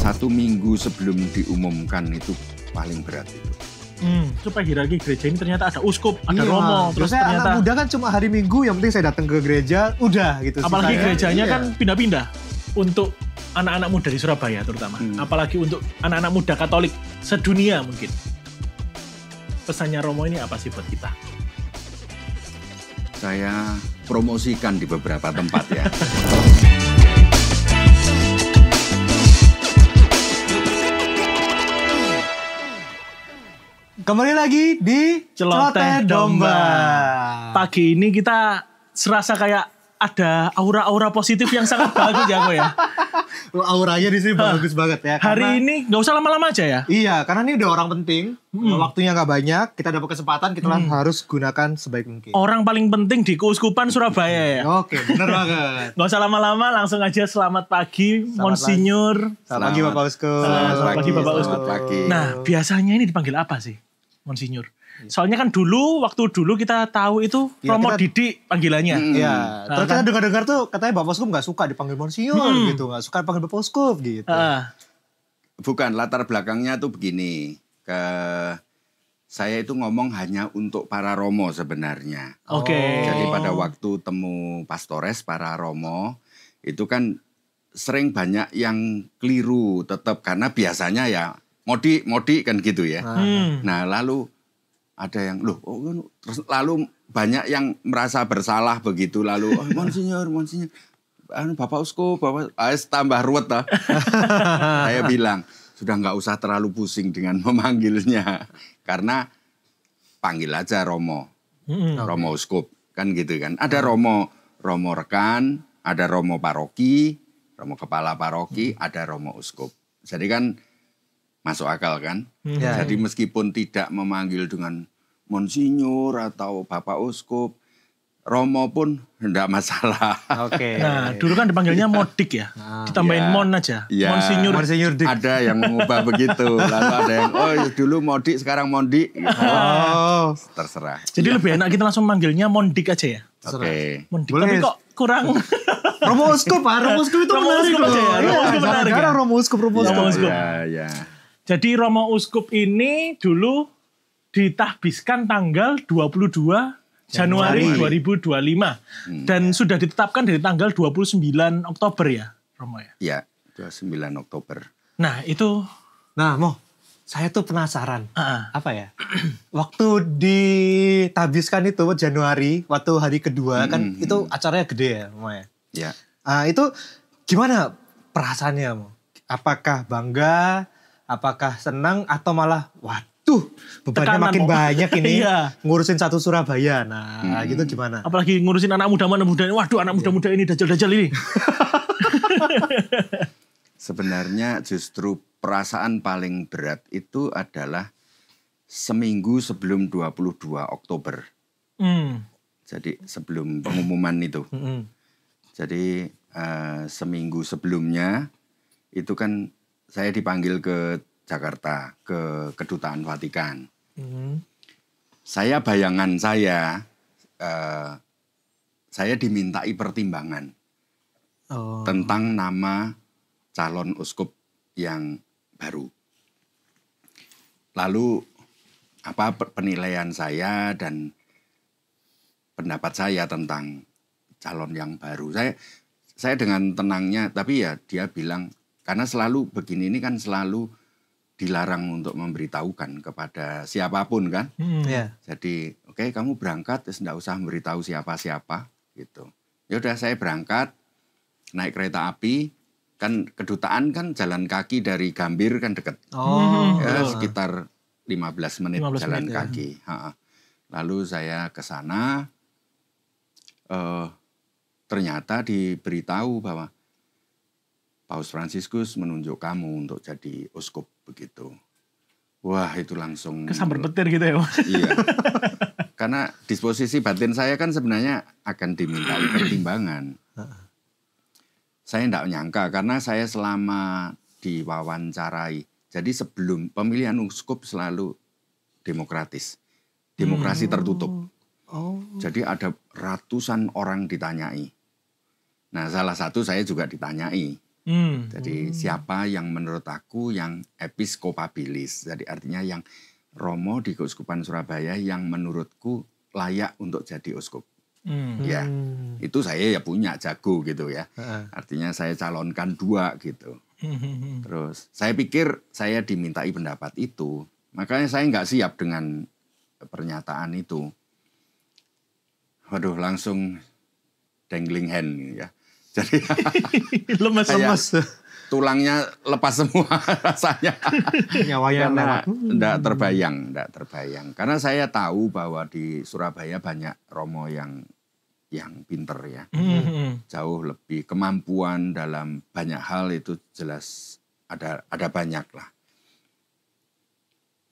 1 minggu sebelum diumumkan itu paling berat itu. Supaya hierarki gereja ini ternyata ada uskup, ada Iya, romo, terus biasanya ternyata anak muda kan cuma hari Minggu, yang penting saya datang ke gereja, udah gitu. apalagi sisanya. gerejanya Iya. kan pindah-pindah untuk anak-anak muda di Surabaya terutama. Apalagi untuk anak-anak muda Katolik sedunia mungkin. Pesannya Romo ini apa sih buat kita? Saya promosikan di beberapa tempat ya. Kembali lagi di Celoteh Domba. Pagi ini kita serasa kayak ada aura-aura positif yang sangat bagus ya kok ya. Auranya di sini bagus banget ya. Hari ini nggak usah lama-lama aja ya. Iya, karena ini udah orang penting. Waktunya nggak banyak, kita dapat kesempatan, kita harus gunakan sebaik mungkin. Orang paling penting di Keuskupan Surabaya ya. Oke, bener banget. Nggak usah lama-lama, langsung aja selamat pagi Monsinyur. Selamat pagi Bapak Uskup. Selamat pagi, Bapak Uskup. Selamat pagi. Nah, biasanya ini dipanggil apa sih, Monsinyur? Soalnya kan waktu dulu kita tahu itu Ya, Romo kita- Didik panggilannya. Iya, terus kan? kita dengar-dengar tuh katanya Bapak Uskup nggak suka dipanggil Monsinyur gitu, nggak suka dipanggil Bapak Uskup gitu. Bukan, latar belakangnya tuh begini. Saya itu ngomong hanya untuk para romo sebenarnya. Oke. Jadi pada waktu temu pastores para romo itu kan sering banyak yang keliru tetap karena biasanya ya modi kan gitu ya. Nah lalu ada yang terus lalu banyak yang merasa bersalah begitu lalu Monsinyur Bapak Uskup tambah ruwet lah. Saya bilang sudah nggak usah terlalu pusing dengan memanggilnya karena panggil aja Romo Uskup kan gitu kan. Ada Romo rekan, ada Romo paroki, Romo kepala paroki, ada Romo Uskup. Jadi kan masuk akal kan. Ya. Jadi meskipun tidak memanggil dengan Monsinyur atau Bapak Uskup, Romo pun enggak masalah. Oke. Nah, dulu kan dipanggilnya Modik ya. Ditambahin Iya. Mon aja. Iya. Monsinyur. Monsinyur Dik. Ada yang mengubah begitu. Lalu ada yang dulu Modik sekarang Mondi. Gitu. Oh, Terserah. Jadi lebih enak kita langsung manggilnya Mondik aja ya. Oke. Mondik. Boleh. Tapi kok kurang. Romo Uskup, Pak. Romo Uskup itu Romo menarik Uskup loh. aja ya, Romo Iya, Uskup menarik jarang-jarang ya. Romo Uskup. Romo Uskup. Ya. Jadi Romo Uskup ini dulu ditahbiskan tanggal 22 Januari 2025 dan sudah ditetapkan dari tanggal 29 Oktober ya, Romo ya. Ya, 29 Oktober. Nah, itu Nah, saya tuh penasaran. ah, Apa ya? Waktu ditabiskan itu Januari, waktu hari kedua kan itu acaranya gede ya, Mo ya. Ya. Itu gimana perasaannya, Mo? Apakah bangga, apakah senang atau malah waduh, bebannya Tekanan, makin Mo. banyak ini Iya. ngurusin satu Surabaya. Nah, gitu gimana? apalagi ngurusin anak muda ini. Waduh, anak muda-muda ini dajal-dajal ini. Sebenarnya justru perasaan paling berat itu adalah seminggu sebelum 22 Oktober. Jadi sebelum pengumuman itu. Jadi seminggu sebelumnya itu kan saya dipanggil ke Jakarta, ke Kedutaan Vatikan. Bayangan saya dimintai pertimbangan Oh. tentang nama calon uskup yang baru. Lalu apa penilaian saya dan pendapat saya tentang calon yang baru. Saya dengan tenangnya, tapi ya dia bilang karena selalu begini ini kan selalu dilarang untuk memberitahukan kepada siapapun kan. Iya. Jadi oke, kamu berangkat terus enggak usah memberitahu siapa-siapa gitu. Ya udah saya berangkat naik kereta api, kan kedutaan kan jalan kaki dari Gambir kan dekat. Oh. Ya, sekitar 15 menit 15 jalan menit, ya. kaki. Lalu saya ke sana, ternyata diberitahu bahwa Paus Fransiskus menunjuk kamu untuk jadi uskup begitu. Wah itu langsung Kesambar petir gitu ya. Iya. Karena disposisi batin saya kan sebenarnya akan dimintai pertimbangan. Saya tidak nyangka karena saya selama diwawancarai. Jadi sebelum pemilihan uskup selalu demokratis. Demokrasi tertutup. Oh. Jadi ada ratusan orang ditanyai. Nah salah satu saya juga ditanyai. Jadi siapa yang menurut aku yang episkopabilis. Jadi artinya yang romo di Keuskupan Surabaya yang menurutku layak untuk jadi uskup. Ya, itu saya ya punya jago gitu ya. Artinya saya calonkan 2 gitu. Terus saya pikir saya dimintai pendapat itu. Makanya saya nggak siap dengan pernyataan itu. Waduh, langsung dangling hand ya. Jadi lemes. Tulangnya lepas semua rasanya. Nyawanya lewat. Enggak terbayang. Karena saya tahu bahwa di Surabaya banyak romo yang pinter ya. Jauh lebih kemampuan dalam banyak hal itu jelas ada banyak lah.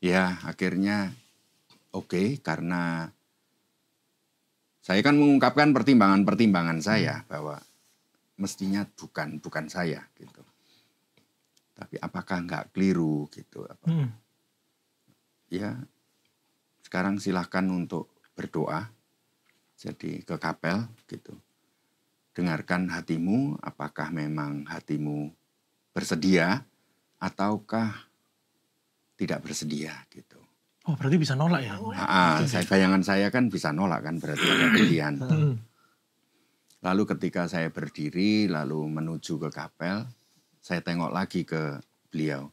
Ya, akhirnya oke, karena saya kan mengungkapkan pertimbangan saya bahwa mestinya bukan saya gitu. Tapi apakah nggak keliru gitu? Ya, sekarang silahkan untuk berdoa. Jadi ke kapel gitu. Dengarkan hatimu, apakah memang hatimu bersedia ataukah tidak bersedia gitu. Oh, berarti bisa nolak ya? Bayangan saya kan bisa nolak kan, berarti ada pilihan. Lalu ketika saya berdiri lalu menuju ke kapel, saya tengok lagi ke beliau.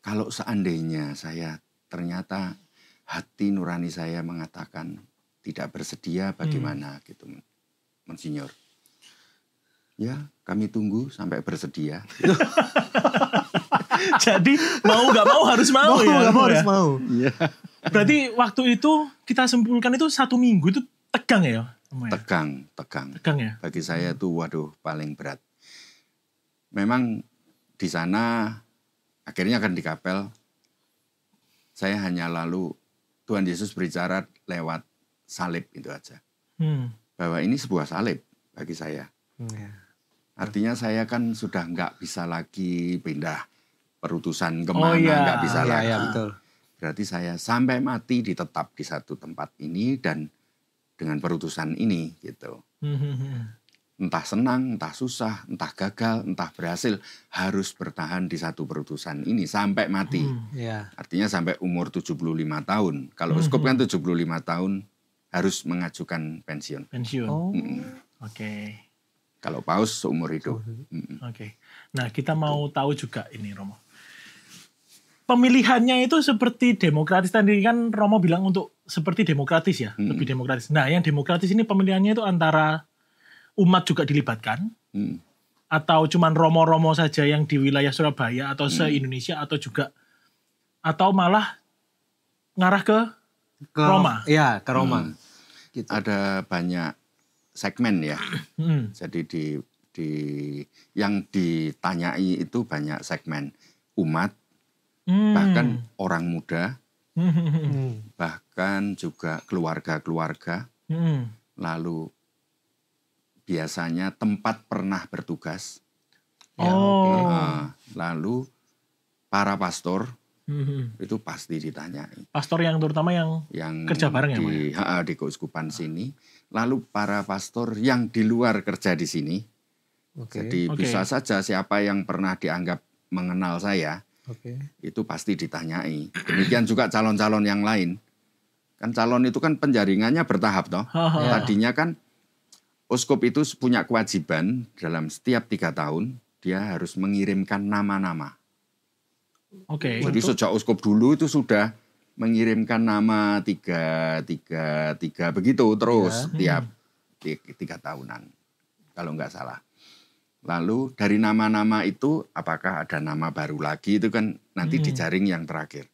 Kalau seandainya saya ternyata hati nurani saya mengatakan tidak bersedia, bagaimana gitu, Monsinyur? Ya, kami tunggu sampai bersedia. Jadi mau nggak mau harus mau ya? Harus mau. Ya. Berarti waktu itu kita simpulkan itu 1 minggu itu tegang ya? Tegang. Tegang ya? Bagi saya itu waduh paling berat. Memang di sana akhirnya kan di kapel saya hanya lalu Tuhan Yesus berbicara lewat salib itu aja. Bahwa ini sebuah salib bagi saya. Artinya saya kan sudah nggak bisa lagi pindah perutusan kemana, nggak bisa lagi. Betul. Berarti saya sampai mati ditetap di satu tempat ini dan dengan perutusan ini gitu. Entah senang, entah susah, entah gagal, entah berhasil, harus bertahan di satu perutusan ini sampai mati. Artinya sampai umur 75 tahun. Kalau uskup kan 75 tahun harus mengajukan pensiun. Oke. Kalau paus seumur hidup. Oke. Nah, kita mau tahu juga ini, Romo. Pemilihannya itu seperti demokratis. Tadi kan Romo bilang untuk seperti demokratis ya, lebih demokratis. Nah, yang demokratis ini pemilihannya itu antara umat juga dilibatkan, atau cuman romo-romo saja yang di wilayah Surabaya atau se-Indonesia, atau malah ngarah ke Roma. Iya, ke Roma. Gitu. Ada banyak segmen ya. Jadi di yang ditanyai itu banyak segmen umat, bahkan orang muda, bahkan juga keluarga-keluarga, lalu biasanya tempat pernah bertugas, lalu para pastor, itu pasti ditanyai. Pastor yang terutama yang kerja bareng di keuskupan sini, lalu para pastor yang di luar kerja di sini. Jadi bisa saja siapa yang pernah dianggap mengenal saya, itu pasti ditanyai. Demikian juga calon-calon yang lain. Kan calon itu kan penjaringannya bertahap toh. Tadinya kan uskup itu punya kewajiban dalam setiap 3 tahun dia harus mengirimkan nama-nama. Jadi sejak uskup dulu itu sudah mengirimkan nama 3 begitu terus tiap 3 tahunan kalau nggak salah. Lalu dari nama-nama itu apakah ada nama baru lagi itu kan nanti dijaring yang terakhir.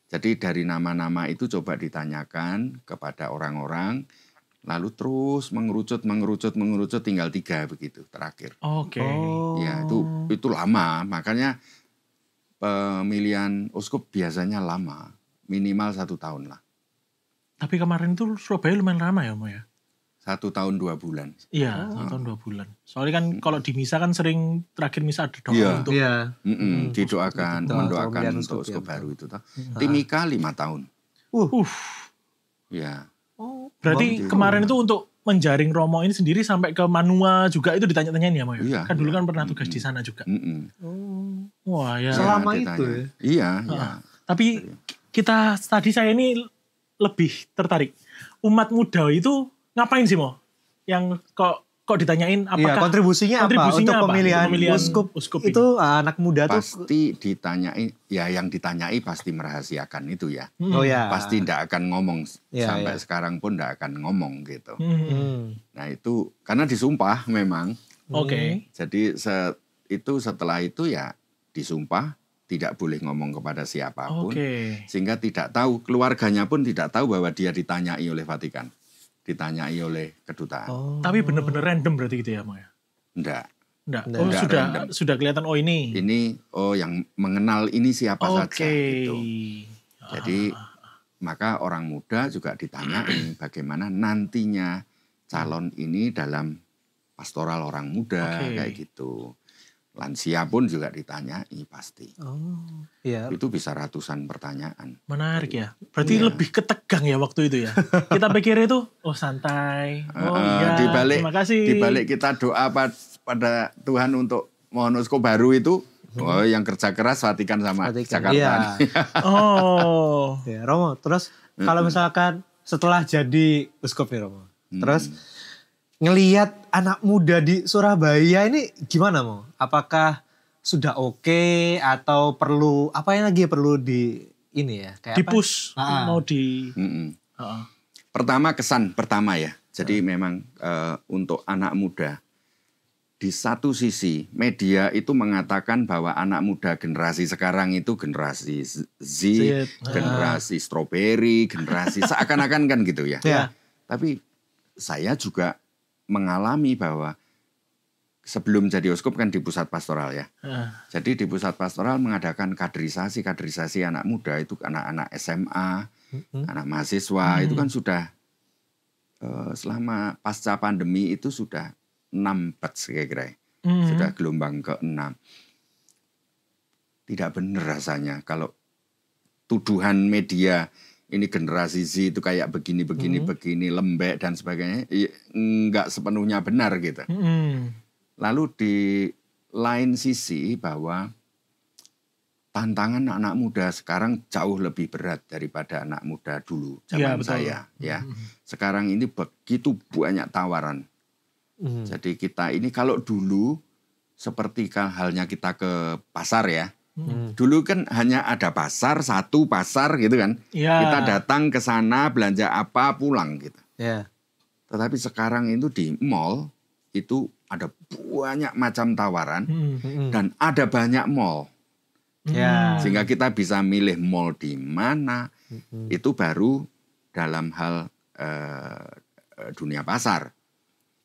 Jadi dari nama-nama itu coba ditanyakan kepada orang-orang, lalu terus mengerucut tinggal 3 begitu terakhir. Ya itu lama, makanya pemilihan uskup biasanya lama, minimal 1 tahun lah. Tapi kemarin itu Surabaya lumayan lama ya, Mo ya? 1 tahun 2 bulan. Iya, 1 tahun 2 bulan. Soalnya kan kalau di misa kan sering terakhir misa ada doa untuk didoakan, mendoakan untuk uskup baru itu. Timika 5 tahun. Ya. Berarti kemarin itu untuk menjaring Romo ini sendiri sampai ke Manua juga itu ditanya-tanyain ya, Mo ya? Iya, Kan dulu iya. kan pernah tugas di sana juga. Oh. Wah ya. Selama Iya, itu ditanya. Iya, iya. Tapi kita tadi saya ini lebih tertarik. Umat muda itu ngapain sih, Mo? Yang kok ditanyain Iya, apakah kontribusinya apa untuk apa? pemilihan, Pemilihan uskup, ini? itu anak muda tuh. Pasti ditanyai, ya yang ditanyai pasti merahasiakan itu ya. Oh ya. Pasti tidak akan ngomong, Iya, sampai iya. sekarang pun tidak akan ngomong gitu. Hmm. Nah itu, karena disumpah memang. Oke. Jadi setelah itu ya disumpah, tidak boleh ngomong kepada siapapun. Oke. Sehingga tidak tahu, keluarganya pun tidak tahu bahwa dia ditanyai oleh Vatikan. Ditanyai oleh kedutaan. Oh. Tapi bener-bener random berarti gitu ya, Mo ya? Enggak. Enggak. Enggak. Oh, Enggak random. sudah kelihatan ini. Ini, yang mengenal ini siapa saja gitu. Jadi maka orang muda juga ditanyai bagaimana nantinya calon ini dalam pastoral orang muda Oke. kayak gitu. Lansia pun juga ditanyai pasti. Oh. Iya. Itu bisa ratusan pertanyaan. Menarik ya. Berarti Iya. lebih ketegang ya waktu itu ya. Kita pikir itu santai. Oh iya. Terima kasih. Di balik kita doa pada Tuhan untuk mohon uskup baru itu, yang kerja keras Vatikan sama Vatikan. Jakarta. Iya. Oh. Ya, Romo, terus kalau misalkan setelah jadi uskup nih Romo, terus ngelihat anak muda di Surabaya ini gimana Mo? Apakah sudah oke atau perlu apa yang lagi perlu di ini ya? Kayak Di apa? push. Mau di. Mm-mm. Heeh. Pertama kesan pertama ya. Jadi memang untuk anak muda di satu sisi media itu mengatakan bahwa anak muda generasi sekarang itu generasi Z, generasi strawberry, generasi seakan-akan kan gitu ya. Ya. Tapi saya juga mengalami bahwa sebelum jadi uskup kan di pusat pastoral ya. Jadi di pusat pastoral mengadakan kaderisasi anak muda itu anak-anak SMA, anak mahasiswa itu kan sudah selama pasca pandemi itu sudah 6 batch kira-kira. Sudah gelombang ke-6. Tidak benar rasanya kalau tuduhan media ini generasi Z itu kayak begini lembek dan sebagainya, enggak sepenuhnya benar gitu. Lalu di lain sisi bahwa tantangan anak muda sekarang jauh lebih berat daripada anak muda dulu zaman saya. Ya, sekarang ini begitu banyak tawaran. Jadi kita ini kalau dulu seperti halnya kita ke pasar ya. Dulu kan hanya ada satu pasar gitu kan. Ya. Kita datang ke sana belanja apa pulang gitu. Ya. Tetapi sekarang itu di mall itu ada banyak macam tawaran dan ada banyak mall. Ya. Sehingga kita bisa milih mall di mana. Itu baru dalam hal dunia pasar.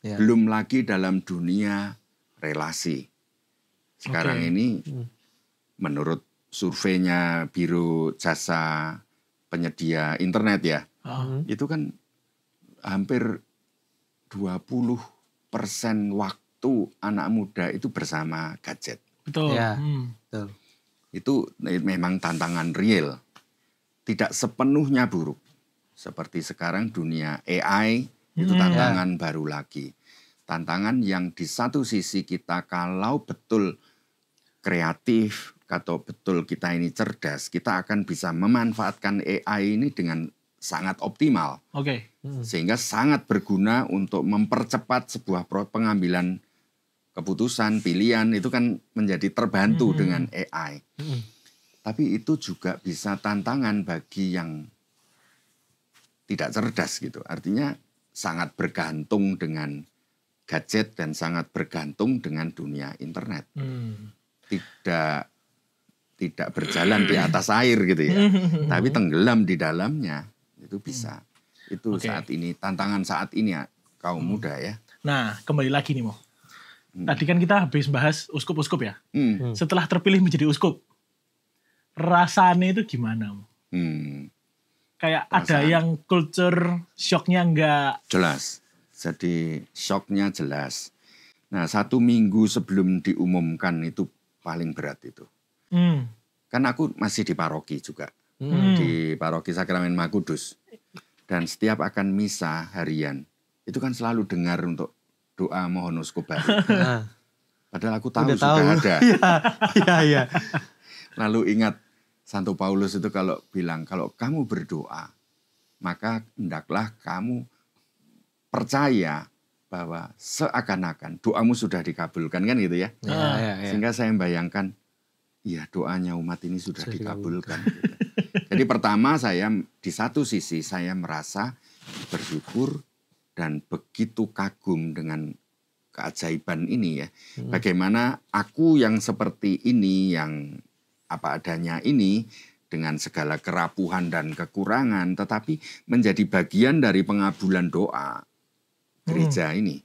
Ya. Belum lagi dalam dunia relasi. Sekarang ini menurut surveinya Biro Jasa Penyedia Internet ya, itu kan hampir 20% waktu anak muda itu bersama gadget. Betul. Ya. Betul. Itu memang tantangan real. Tidak sepenuhnya buruk. Seperti sekarang dunia AI, itu tantangan baru lagi. Tantangan yang di satu sisi kita kalau betul kreatif, atau betul kita ini cerdas, kita akan bisa memanfaatkan AI ini dengan sangat optimal. Oke. Sehingga sangat berguna untuk mempercepat sebuah pengambilan keputusan, pilihan, itu kan menjadi terbantu dengan AI. Tapi itu juga bisa tantangan bagi yang tidak cerdas gitu. Artinya sangat bergantung dengan gadget dan sangat bergantung dengan dunia internet. Tidak berjalan di atas air gitu ya. Tapi tenggelam di dalamnya itu bisa. Itu saat ini, tantangan saat ini ya kaum muda ya. Nah, kembali lagi nih Mo. Tadi kan kita habis bahas uskup-uskup ya. Hmm. Setelah terpilih menjadi uskup, rasanya itu gimana Mo? Kayak ada yang culture shocknya enggak? Jelas. Jadi shocknya jelas. Nah 1 minggu sebelum diumumkan itu paling berat itu. Kan aku masih di paroki juga. Di paroki Sakramen Maha Kudus. Dan setiap akan misa harian. itu kan selalu dengar untuk doa mohon uskup baru. Nah, Padahal aku tahu udah sudah tahu. ada. Iya. Lalu ingat Santo Paulus itu kalau bilang, kalau kamu berdoa, maka hendaklah kamu percaya bahwa seakan-akan doamu sudah dikabulkan, kan gitu ya. Iya. Sehingga saya membayangkan, ya doanya umat ini sudah dikabulkan. Gitu. Jadi pertama saya di satu sisi saya merasa bersyukur dan begitu kagum dengan keajaiban ini ya. Bagaimana aku yang seperti ini, yang apa adanya ini, dengan segala kerapuhan dan kekurangan, tetapi menjadi bagian dari pengabulan doa gereja ini.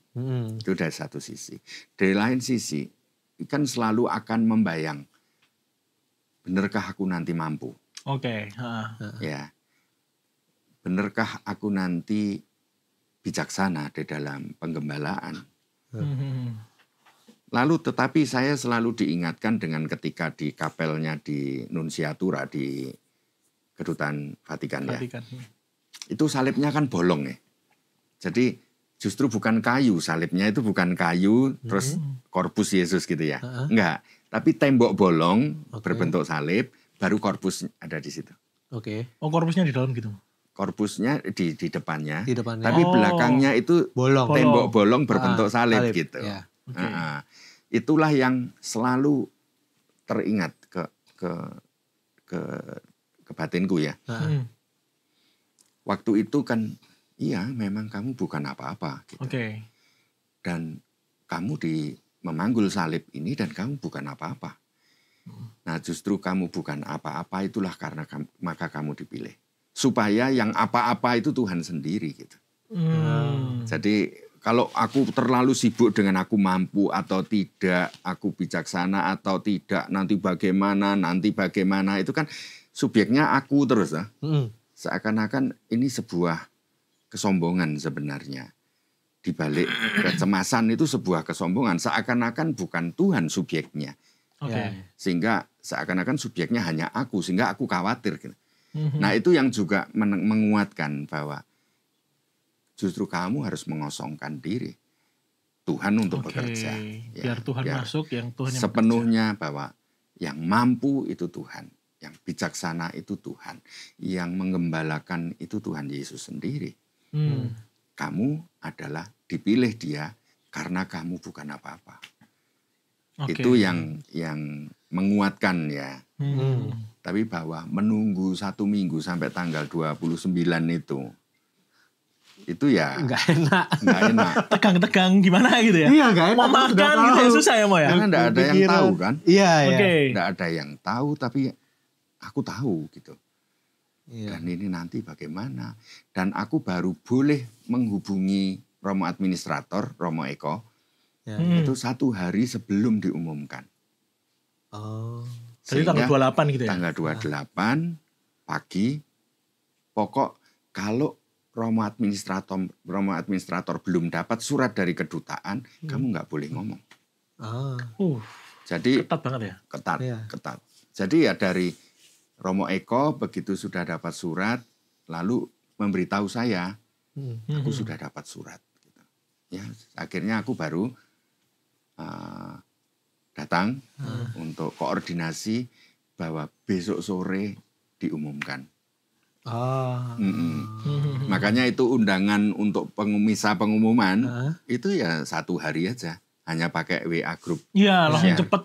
Itu dari satu sisi. Dari lain sisi, kan selalu akan membayang, benarkah aku nanti mampu? Oke. Ya, benarkah aku nanti bijaksana di dalam penggembalaan? Lalu tetapi saya selalu diingatkan dengan ketika di kapelnya di Nunsiatura di Kedutaan Vatikan ya. Itu salibnya kan bolong ya. Jadi justru bukan kayu, salibnya itu bukan kayu terus korpus Yesus gitu ya. Enggak, tapi tembok bolong berbentuk salib, baru korpus ada di situ. Oke. Oh, korpusnya di dalam gitu. Korpusnya di depannya. Di depannya. Tapi belakangnya itu Bolong. tembok bolong berbentuk salib gitu. Ya. Itulah yang selalu teringat ke batinku ya. Waktu itu kan, iya memang kamu bukan apa-apa. Gitu. Oke. Dan kamu memanggul salib ini dan kamu bukan apa-apa. Nah justru kamu bukan apa-apa itulah karena maka kamu dipilih. Supaya yang apa-apa itu Tuhan sendiri gitu. Jadi kalau aku terlalu sibuk dengan aku mampu atau tidak, aku bijaksana atau tidak, nanti bagaimana, itu kan subjeknya aku terus ya. Seakan-akan ini sebuah kesombongan sebenarnya. Di balik kecemasan itu sebuah kesombongan, seakan-akan bukan Tuhan subjeknya. Sehingga seakan-akan subjeknya hanya aku, sehingga aku khawatir gitu. Nah itu yang juga menguatkan bahwa justru kamu harus mengosongkan diri Tuhan untuk bekerja. Biar Tuhan masuk, yang Tuhan yang sepenuhnya bekerja. Bahwa yang mampu itu Tuhan, yang bijaksana itu Tuhan, yang menggembalakan itu Tuhan Yesus sendiri. Kamu adalah dipilih Dia karena kamu bukan apa-apa. Itu yang menguatkan ya. Tapi bahwa menunggu 1 minggu sampai tanggal 29 itu ya nggak enak. Tegang-tegang gimana gitu ya. Iya, nggak enak. Mau makan gitu ya susah ya Mo ya. Karena nggak ada yang tahu kan. Iya. Nggak ada yang tahu tapi aku tahu gitu. Iya. Dan ini nanti bagaimana. Dan aku baru boleh menghubungi Romo Administrator, Romo Eko. Itu 1 hari sebelum diumumkan. Jadi tanggal 28 gitu ya? Tanggal 28 pagi, pokok kalau Romo administrator belum dapat surat dari kedutaan, kamu nggak boleh ngomong. Jadi ketat banget ya? Ketat. Jadi ya dari Romo Eko begitu sudah dapat surat, lalu memberitahu saya, aku sudah dapat surat. Gitu. Ya, akhirnya aku baru datang untuk koordinasi bahwa besok sore diumumkan. Makanya itu undangan untuk pengumuman itu ya 1 hari aja, hanya pakai WA group. Iya, langsung cepet.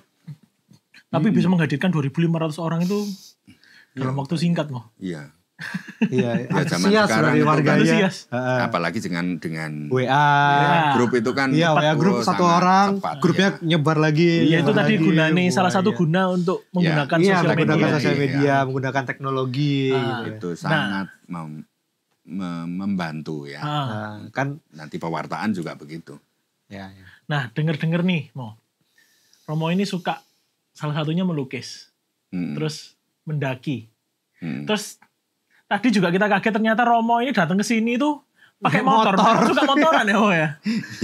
Tapi bisa menghadirkan 2.500 orang itu dalam waktu singkat kok. Iya. Iya, zaman sekarang itu warganya. Apalagi dengan WA grup itu kan. Iya, WA grup 1 orang, cepat, grupnya nyebar lagi. Iya, itu tadi gunanya salah satu guna untuk menggunakan sosial media, menggunakan teknologi. Itu sangat membantu ya. Kan nanti pewartaan juga begitu. Ya. Nah, denger nih, Mo. Romo ini suka salah satunya melukis. Terus mendaki. Terus tadi juga kita kaget ternyata Romo ini datang ke sini tuh pakai motor. Suka motoran ya, ya.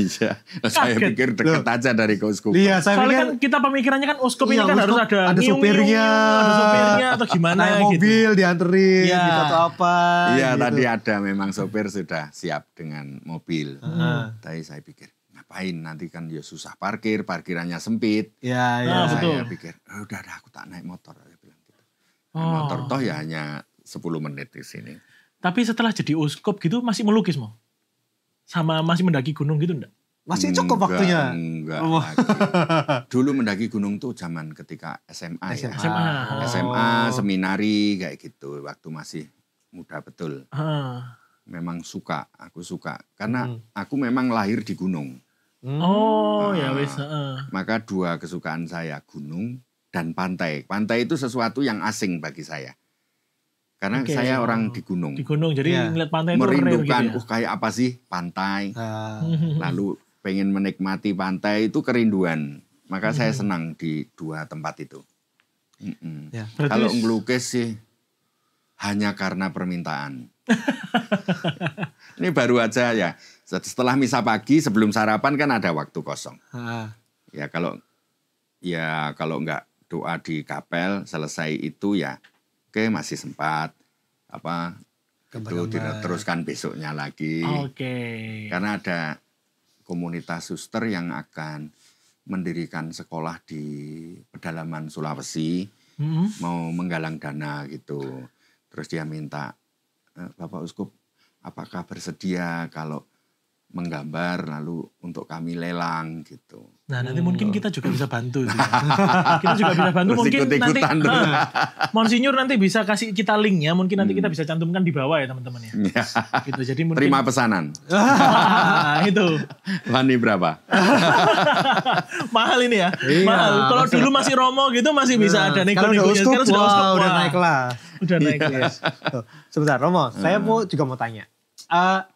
Iya, saya Kaget. pikir deket aja dari keuskupan. Iya, saya Soalnya pikir kan kita pemikirannya kan uskup ini Iya, kan harus uskup ada ada supirnya. ada supirnya atau gimana naik gitu. mobil dianterin Iya. gitu atau apa. Iya, gitu. tadi ada memang sopir sudah siap dengan mobil. Tapi saya pikir, ngapain nanti kan dia susah parkirannya sempit. Iya, iya. Nah, Saya betul. pikir, udah aku tak naik motor. Saya bilang gitu. Oh. Motor toh ya hanya 10 menit di sini. Tapi setelah jadi uskup gitu masih melukis mau? Sama masih mendaki gunung gitu enggak? Masih cukup waktunya. Enggak Wah. lagi. Dulu mendaki gunung tuh zaman ketika SMA ya. SMA. SMA, seminari kayak gitu. Waktu masih muda betul. Memang aku suka. Karena aku memang lahir di gunung. Oh, ya wis, Maka dua kesukaan saya, gunung dan pantai. Pantai itu sesuatu yang asing bagi saya. Karena Oke. saya orang di gunung. Di gunung. Jadi Iya. ngeliat pantai itu rare Merindukan, gitu ya. kayak apa sih pantai. Ah. Lalu pengen menikmati pantai itu kerinduan. Maka saya senang di dua tempat itu. Ya. Berarti Kalau ngelukis sih hanya karena permintaan. Ini baru aja ya. Setelah misa pagi sebelum sarapan kan ada waktu kosong. Ah. Ya kalau nggak doa di kapel selesai itu ya oke masih sempat itu diteruskan besoknya lagi. Oke. Karena ada komunitas suster yang akan mendirikan sekolah di pedalaman Sulawesi, mau menggalang dana gitu. Terus dia minta, Bapak Uskup, apakah bersedia kalau menggambar lalu untuk kami lelang gitu. Nah nanti mungkin kita juga bisa bantu. Sih. Kita juga bisa bantu. Terus Mungkin nanti ikut-ikutan tuh. Monsinyur nanti bisa kasih kita linknya. Mungkin nanti kita bisa cantumkan di bawah ya teman-teman ya. Gitu. Jadi mungkin Terima pesanan. itu Wani berapa? mahal ini ya. Iya, Mahal. Kalau dulu masih Romo gitu masih bisa ada Sekarang udah nego-negonya. uskup, Sekarang sudah uskup. udah Wah, naik kelas. Udah naik kelas. Tuh, sebentar, Romo, saya juga mau tanya.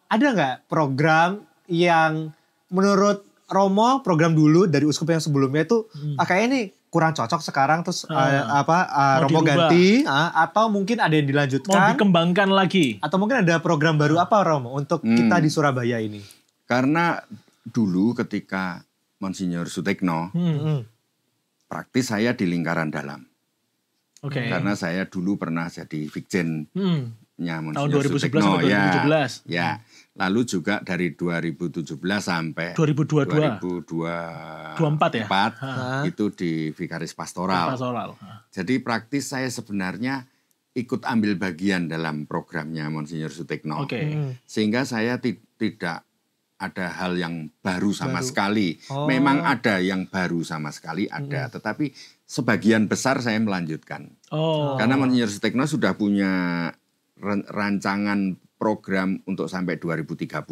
Ada nggak program yang menurut Romo, program dulu dari uskup yang sebelumnya itu kayaknya ini kurang cocok sekarang terus Romo dirubah. ganti atau mungkin ada yang Mau dilanjutkan dikembangkan lagi. atau mungkin ada program baru apa Romo untuk kita di Surabaya ini? Karena dulu ketika Monsinyur Sutekno, praktis saya di lingkaran dalam. Oke. Karena saya dulu pernah jadi Vikjen nya Tahun Monsinyur 2011 Sutekno. sampai 2017. Ya. Lalu juga dari 2017 sampai 2022. 2024 ya? itu di Vikaris Pastoral. Pastoral. Jadi praktis saya sebenarnya ikut ambil bagian dalam programnya Monsinyur Sutekno. Oke. Sehingga saya tidak ada hal yang baru sama sekali. Memang ada yang baru sama sekali, ada. Tetapi sebagian besar saya melanjutkan. Oh. Karena Monsinyur Sutekno sudah punya rancangan program untuk sampai 2030.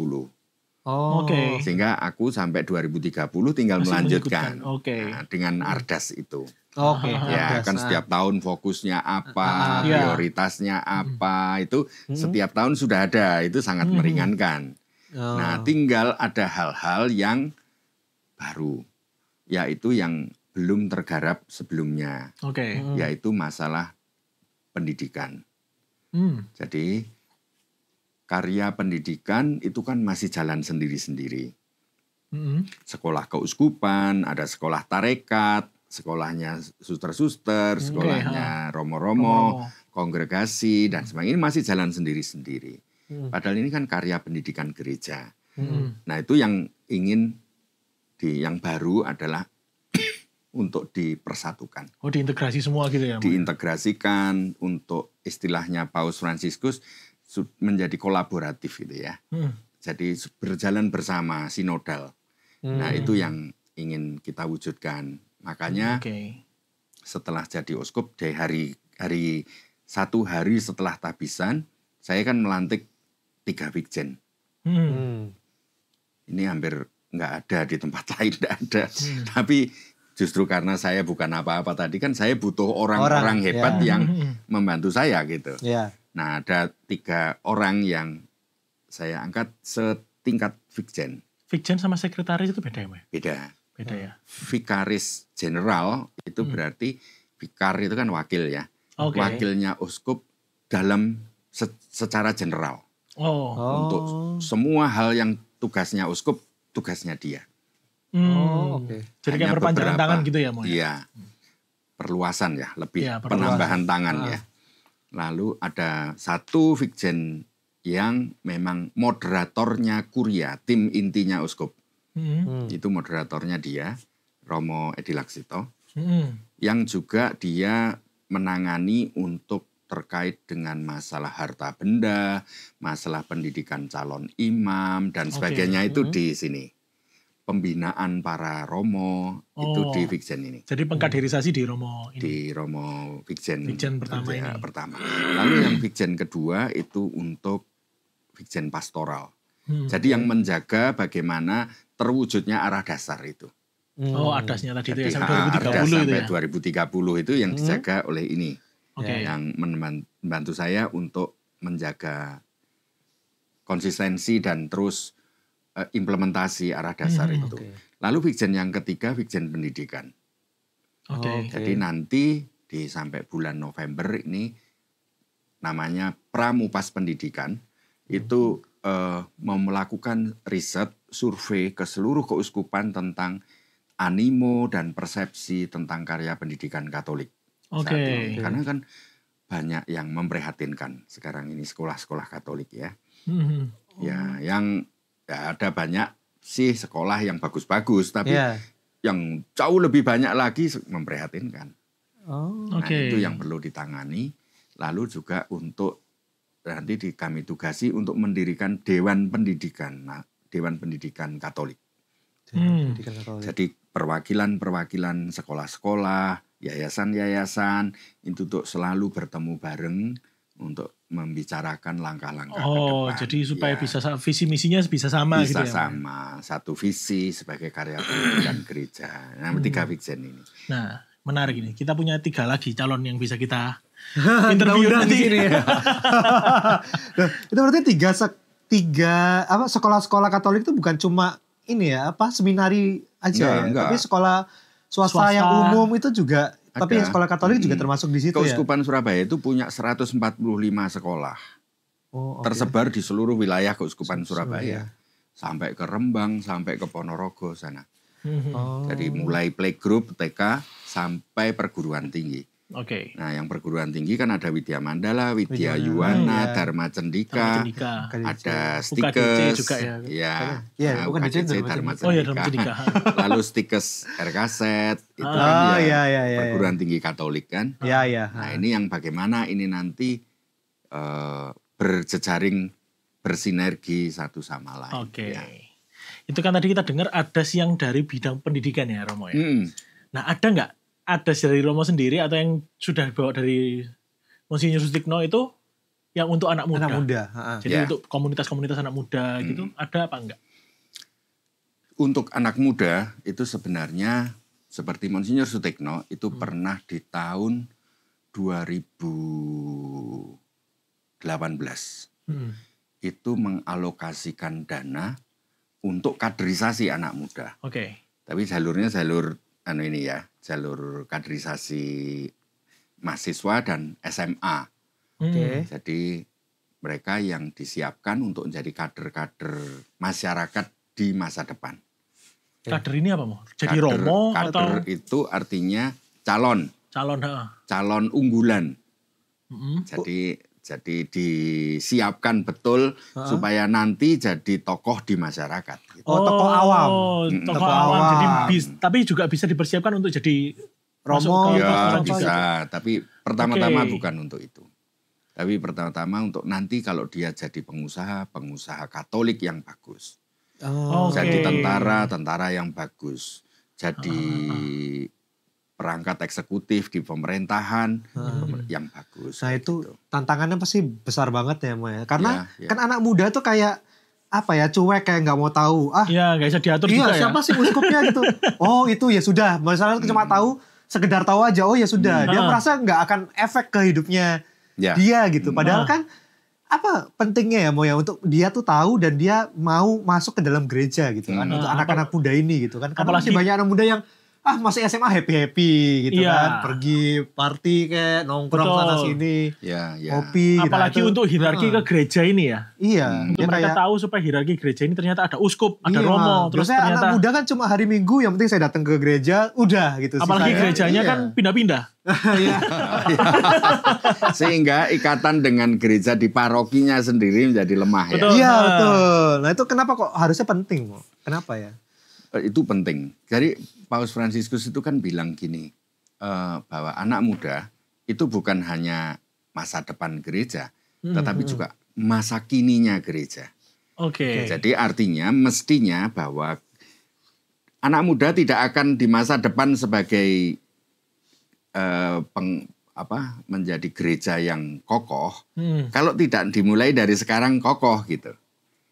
Oke. Sehingga aku sampai 2030 tinggal Masih melanjutkan. mengikutkan. Oke. Nah, dengan Ardas itu. Oke. Ya, kan setiap tahun fokusnya apa, Iya. prioritasnya apa, itu setiap tahun sudah ada, itu sangat meringankan. Nah, tinggal ada hal-hal yang baru, yaitu yang belum tergarap sebelumnya, Oke. yaitu masalah pendidikan. Jadi, karya pendidikan itu kan masih jalan sendiri-sendiri. Sekolah keuskupan, ada sekolah tarekat, sekolahnya suster-suster, sekolahnya romo-romo, kongregasi, dan sebagainya. Ini masih jalan sendiri-sendiri. Padahal ini kan karya pendidikan gereja. Nah itu yang ingin, yang baru adalah untuk dipersatukan. Oh diintegrasi semua gitu ya? Diintegrasikan untuk istilahnya Paus Fransiskus menjadi kolaboratif gitu ya. Jadi berjalan bersama, sinodal. Nah itu yang ingin kita wujudkan. Makanya setelah jadi uskup, dari satu hari setelah tabisan, saya kan melantik 3 Vikjen. Ini hampir nggak ada di tempat lain, nggak ada. Tapi justru karena saya bukan apa-apa tadi, kan saya butuh orang-orang hebat yang membantu saya gitu. Nah ada 3 orang yang saya angkat setingkat Vikjen. Vikjen sama sekretaris itu beda ya, Mbak? Beda ya. Vikaris Jenderal itu berarti vikar itu kan wakil ya. Wakilnya uskup dalam secara general. Untuk semua hal yang tugasnya uskup, tugasnya dia. Jadi kayak perpanjangan tangan gitu ya, Mo? Iya. Perluasan ya, lebih Iya, penambahan tangan ya. Lalu ada satu Vikjen yang memang moderatornya kuria, tim intinya uskup. Itu moderatornya dia, Romo Edi Laksito. Yang juga dia menangani untuk terkait dengan masalah harta benda, masalah pendidikan calon imam, dan sebagainya itu di sini. Pembinaan para Romo itu di Vikjen ini. Jadi pengkaderisasi di Romo ini. Di Romo Vikjen pertama ini. Pertama. Lalu yang Vikjen kedua itu untuk Vikjen pastoral. Jadi yang menjaga bagaimana terwujudnya arah dasar itu. Adasnya tadi itu ya sampai 2030 sampai itu ya. 2030 itu yang dijaga oleh ini. Yang membantu saya untuk menjaga konsistensi dan terus implementasi arah dasar itu. Lalu Vikjen yang ketiga, Vikjen pendidikan. Jadi nanti sampai bulan November ini namanya Pramupas Pendidikan itu melakukan riset, survei ke seluruh keuskupan tentang animo dan persepsi tentang karya pendidikan Katolik. Karena kan banyak yang memprihatinkan sekarang ini sekolah-sekolah Katolik ya. Ya, yang ada banyak sih sekolah yang bagus-bagus, tapi yang jauh lebih banyak lagi memprihatinkan. Itu yang perlu ditangani. Lalu juga untuk nanti kami tugasi untuk mendirikan Dewan Pendidikan, Dewan Pendidikan Katolik. Jadi perwakilan-perwakilan sekolah-sekolah, yayasan-yayasan itu untuk selalu bertemu bareng untuk membicarakan langkah-langkah ke depan. Jadi supaya bisa visi misinya bisa sama bisa gitu ya. Bisa sama, satu visi sebagai karya pendidikan gereja. Nah, 3 Vikjen ini. Nah, menarik ini. Kita punya 3 lagi calon yang bisa kita interview nanti ini ya. Itu berarti tiga sekolah-sekolah Katolik itu bukan cuma ini ya, seminari aja enggak. Tapi sekolah swasta yang umum itu juga. Tapi sekolah Katolik juga termasuk di situ. Keuskupan Surabaya itu punya 145 sekolah. Tersebar di seluruh wilayah Keuskupan Surabaya. Sampai ke Rembang, sampai ke Ponorogo sana. Jadi mulai playgroup, TK, sampai perguruan tinggi. Nah, yang perguruan tinggi kan ada Widya Mandala, Widya Yuwana, Dharma Cendika, ada Stikes, juga ya, UKDC Dharma Cendika. Lalu Stikes RKZ, itu kan perguruan tinggi Katolik kan. Nah, ini yang bagaimana ini nanti berjejaring, bersinergi satu sama lain. Itu kan tadi kita dengar ada yang dari bidang pendidikan ya, Romo ya. Nah, ada dari Romo sendiri atau yang sudah dibawa dari Monsinyur Sutikno itu yang untuk anak muda. Jadi untuk komunitas-komunitas anak muda gitu, ada apa enggak? Untuk anak muda itu sebenarnya seperti Monsinyur Sutikno itu pernah di tahun 2018 itu mengalokasikan dana untuk kaderisasi anak muda. Tapi jalurnya jalur jalur kaderisasi mahasiswa dan SMA. Jadi mereka yang disiapkan untuk menjadi kader-kader masyarakat di masa depan. Kader ini apa, Mo? Jadi Romo kader atau? Itu artinya calon unggulan. Jadi disiapkan betul supaya nanti jadi tokoh di masyarakat. Gitu. Tokoh awam. Tokoh awam. Jadi tapi juga bisa dipersiapkan untuk jadi Romo. Ya bisa, tapi pertama-tama bukan untuk itu. Tapi pertama-tama untuk nanti kalau dia jadi pengusaha Katolik yang bagus. Jadi tentara yang bagus. Jadi perangkat eksekutif di pemerintahan yang bagus. Nah itu gitu. Tantangannya pasti besar banget ya, Mo ya. Karena kan anak muda tuh kayak cuek, kayak nggak mau tahu. Nggak bisa diatur juga ya. Siapa sih uskupnya gitu. Itu ya sudah. Misalnya cuma tahu, sekedar tahu aja. Ya sudah. Dia merasa nggak akan efek ke hidupnya dia gitu. Padahal kan pentingnya ya, Mo ya, untuk dia tuh tahu dan dia mau masuk ke dalam gereja gitu kan. Untuk anak-anak muda ini gitu kan. Karena masih banyak anak muda yang masih SMA happy gitu Iya. kan, pergi party kayak nongkrong Betul. sana sini, Ya, ya. kopi. gitu. Apalagi Itu- untuk hierarki ke gereja ini ya. Iya, Untuk dia mereka kayak tahu supaya hierarki gereja ini ternyata ada uskup, ada iya, romo, terus biasanya ternyata anak muda kan cuma hari Minggu, yang penting saya datang ke gereja, udah gitu. apalagi sisanya. gerejanya Iya. kan pindah-pindah. Iya. Sehingga ikatan dengan gereja di parokinya sendiri menjadi lemah ya. Betul. Iya Nah. betul. Nah itu kenapa kok harusnya penting, Mo? Kenapa ya? Itu penting. Jadi Paus Fransiskus itu kan bilang gini, bahwa anak muda itu bukan hanya masa depan gereja, tetapi juga masa kininya gereja. Oke. Jadi artinya mestinya bahwa anak muda tidak akan di masa depan sebagai menjadi gereja yang kokoh, kalau tidak dimulai dari sekarang kokoh gitu.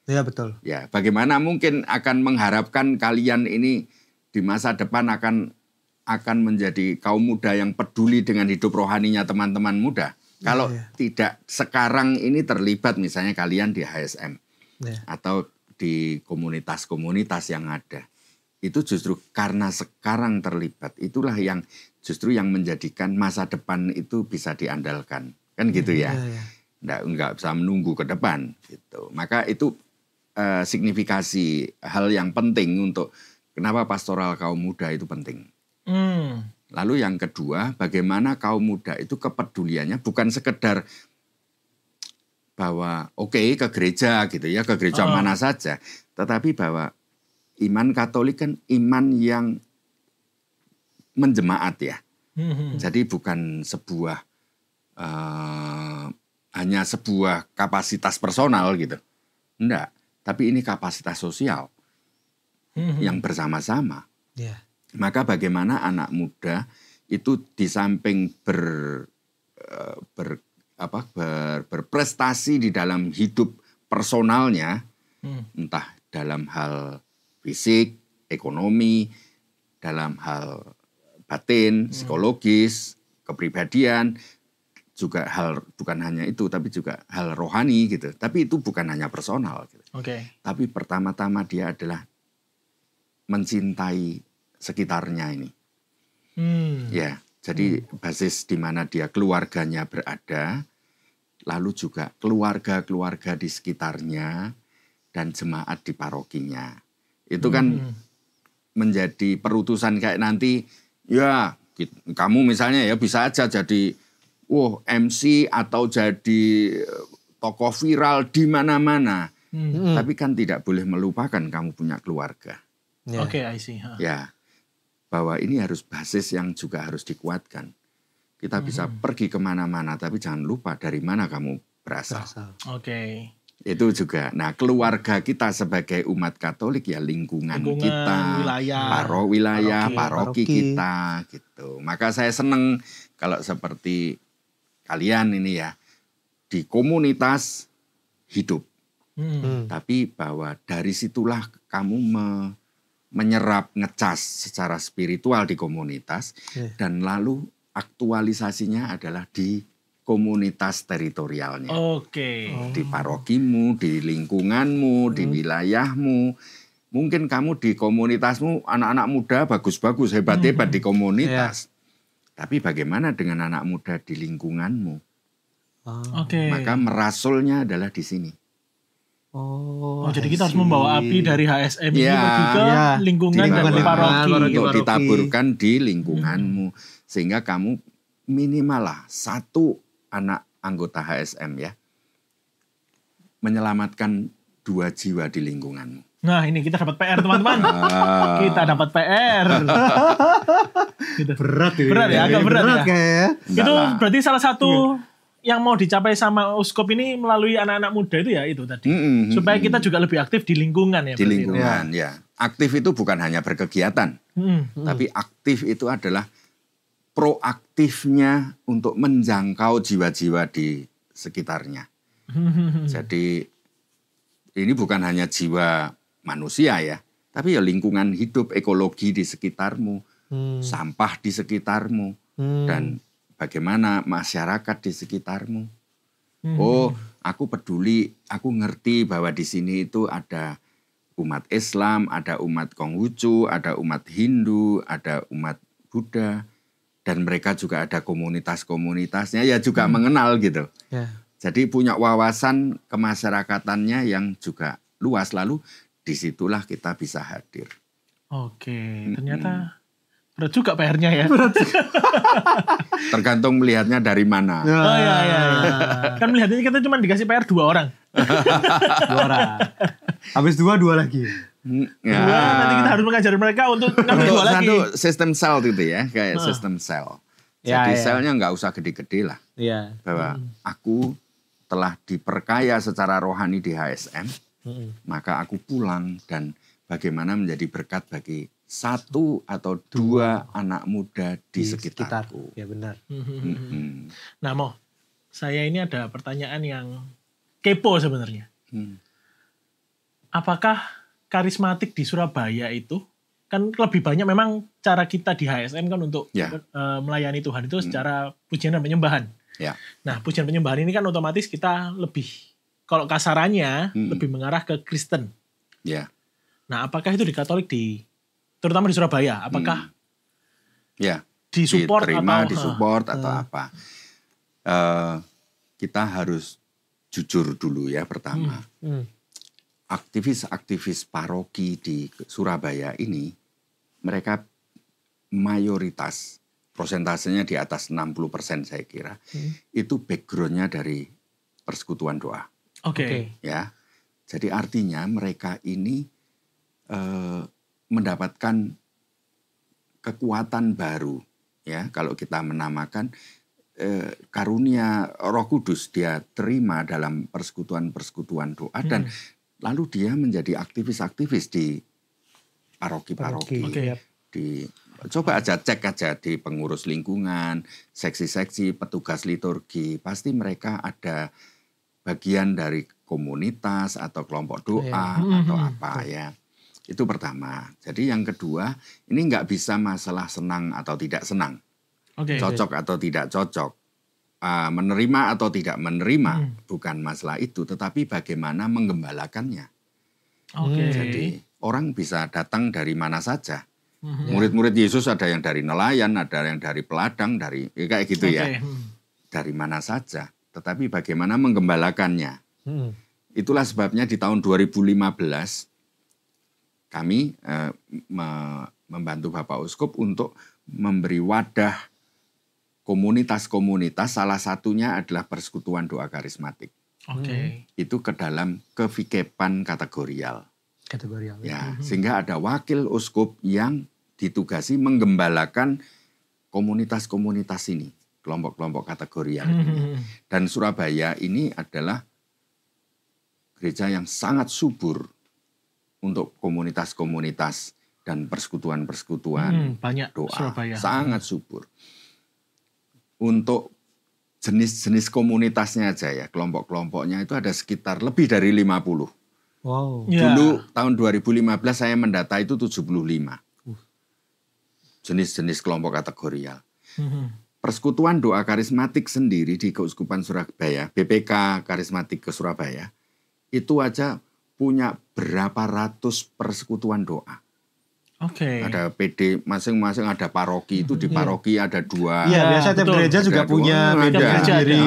Iya betul. Ya, bagaimana mungkin akan mengharapkan kalian ini di masa depan akan menjadi kaum muda yang peduli dengan hidup rohaninya teman-teman muda. Kalau tidak sekarang ini terlibat misalnya kalian di HSM atau di komunitas-komunitas yang ada. Itu justru karena sekarang terlibat, itulah yang justru yang menjadikan masa depan itu bisa diandalkan. Kan gitu ya. Nggak bisa menunggu ke depan gitu. Maka itu signifikasi hal yang penting untuk kenapa pastoral kaum muda itu penting. Lalu yang kedua, bagaimana kaum muda itu kepeduliannya bukan sekedar bahwa ke gereja gitu ya, ke gereja mana saja, tetapi bahwa iman Katolik kan iman yang menjemaat ya. Jadi bukan sebuah hanya sebuah kapasitas personal gitu. Enggak. Tapi ini kapasitas sosial yang bersama-sama. Maka bagaimana anak muda itu di samping berprestasi di dalam hidup personalnya, entah dalam hal fisik, ekonomi, dalam hal batin, psikologis, kepribadian, juga hal bukan hanya itu, tapi juga hal rohani gitu. Tapi itu bukan hanya personal. Gitu. Tapi pertama-tama dia adalah mencintai sekitarnya ini. Ya, jadi basis di mana dia keluarganya berada, lalu juga keluarga-keluarga di sekitarnya dan jemaat di parokinya. Itu kan menjadi perutusan kayak nanti, ya kamu misalnya ya bisa aja jadi MC atau jadi tokoh viral di mana-mana. Tapi kan tidak boleh melupakan kamu punya keluarga. I see. Ya, bahwa ini harus basis yang juga harus dikuatkan. Kita bisa pergi kemana-mana, tapi jangan lupa dari mana kamu berasal. Itu juga. Nah, keluarga kita sebagai umat Katolik ya lingkungan kita, wilayah, paroki kita gitu. Maka saya senang kalau seperti kalian ini ya di komunitas hidup. Tapi bahwa dari situlah kamu menyerap, ngecas secara spiritual di komunitas dan lalu aktualisasinya adalah di komunitas teritorialnya. Di parokimu, di lingkunganmu, di wilayahmu. Mungkin kamu di komunitasmu anak-anak muda bagus-bagus, hebat-hebat di komunitas. Tapi bagaimana dengan anak muda di lingkunganmu? Maka merasulnya adalah di sini. Jadi kita harus membawa api dari HSM ini pergi ke lingkungan dan paroki. Untuk ditaburkan di lingkunganmu. Sehingga kamu minimal lah satu anak anggota HSM ya menyelamatkan 2 jiwa di lingkunganmu. Nah ini kita dapat PR teman-teman. Kita dapat PR. Berat ya, agak berat ya. Kayaknya. Itu berarti salah satu yang mau dicapai sama Uskup ini melalui anak-anak muda itu ya itu tadi. Supaya kita juga lebih aktif di lingkungan ya. Di lingkungan ya. Aktif itu bukan hanya berkegiatan. Tapi aktif itu adalah proaktifnya untuk menjangkau jiwa-jiwa di sekitarnya. Jadi ini bukan hanya jiwa manusia ya, tapi ya lingkungan hidup, ekologi di sekitarmu, sampah di sekitarmu, dan bagaimana masyarakat di sekitarmu. Oh, aku peduli, aku ngerti bahwa di sini itu ada umat Islam, ada umat Konghucu, ada umat Hindu, ada umat Buddha, dan mereka juga ada komunitas-komunitasnya, ya juga mengenal gitu. Ya. Jadi punya wawasan kemasyarakatannya yang juga luas, lalu disitulah kita bisa hadir. Oke, ternyata berat juga PR-nya ya. Tergantung melihatnya dari mana. Oh iya. Kan melihatnya kita cuma dikasih PR 2 orang. 2 orang. Habis 2 lagi. Ya. 2, nanti kita harus mengajar mereka untuk ngambil 2 lagi. Satu sistem sel gitu ya, kayak sistem sel. Ya, Jadi ya. selnya nggak usah gede-gede lah. Iya. Bahwa aku telah diperkaya secara rohani di HSM, maka aku pulang dan bagaimana menjadi berkat bagi 1 atau 2 anak muda di sekitarku. Ya benar. Nah, Mo, saya ini ada pertanyaan yang kepo sebenarnya. Apakah karismatik di Surabaya itu kan lebih banyak memang cara kita di HSM kan untuk melayani Tuhan itu secara pujian dan penyembahan. Ya. Nah, pujian penyembahan ini kan otomatis kita lebih, kalau kasarannya lebih mengarah ke Kristen. Ya. Nah, apakah itu di Katolik terutama di Surabaya, apakah disupport diterima, atau disupport atau apa? Kita harus jujur dulu ya pertama. Aktivis-aktivis paroki di Surabaya ini, mereka mayoritas, prosentasenya di atas 60% saya kira, itu background-nya dari persekutuan doa. Oke. Ya, jadi artinya mereka ini mendapatkan kekuatan baru, ya. Kalau kita menamakan karunia Roh Kudus, dia terima dalam persekutuan doa dan lalu dia menjadi aktivis-aktivis di paroki-paroki. Coba aja cek aja di pengurus lingkungan, seksi-seksi, petugas liturgi. Pasti mereka ada bagian dari komunitas atau kelompok doa atau apa ya. Itu pertama. Jadi yang kedua, ini nggak bisa masalah senang atau tidak senang. Cocok atau tidak cocok. Menerima atau tidak menerima, bukan masalah itu, tetapi bagaimana menggembalakannya. Jadi orang bisa datang dari mana saja. Murid-murid Yesus ada yang dari nelayan, ada yang dari peladang, dari kayak gitu ya. Dari mana saja, tetapi bagaimana menggembalakannya. Itulah sebabnya di tahun 2015 kami membantu Bapak Uskup untuk memberi wadah komunitas-komunitas, salah satunya adalah persekutuan doa karismatik. Itu ke dalam kevikepan kategorial. Ya, sehingga ada wakil uskup yang ditugasi menggembalakan komunitas-komunitas ini, kelompok-kelompok kategorial ini. Dan Surabaya ini adalah gereja yang sangat subur untuk komunitas-komunitas dan persekutuan-persekutuan doa. Surabaya. Sangat subur. Untuk jenis-jenis komunitasnya aja ya, kelompok-kelompoknya itu ada sekitar lebih dari 50. Wow. Dulu tahun 2015 saya mendata itu 75. Jenis-jenis kelompok kategorial. Persekutuan doa karismatik sendiri di Keuskupan Surabaya, BPK Karismatik ke Surabaya, itu aja punya berapa ratus persekutuan doa. Ada PD masing-masing, ada paroki, itu di paroki ada 2. Iya, biasa tiap gereja juga punya media sendiri.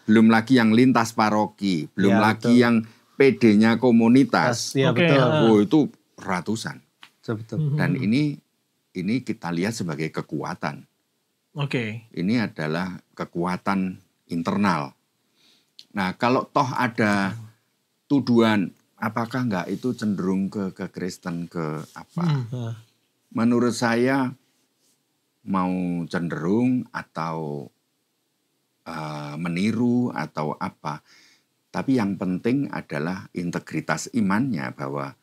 Belum lagi yang lintas paroki, belum lagi yang PD-nya komunitas. Iya, betul. Oh, itu ratusan. Betul. Dan ini kita lihat sebagai kekuatan. Ini adalah kekuatan internal. Nah, kalau toh ada tuduhan, apakah enggak itu cenderung ke Kristen, ke apa? Menurut saya mau cenderung atau meniru atau apa. Tapi yang penting adalah integritas imannya, bahwa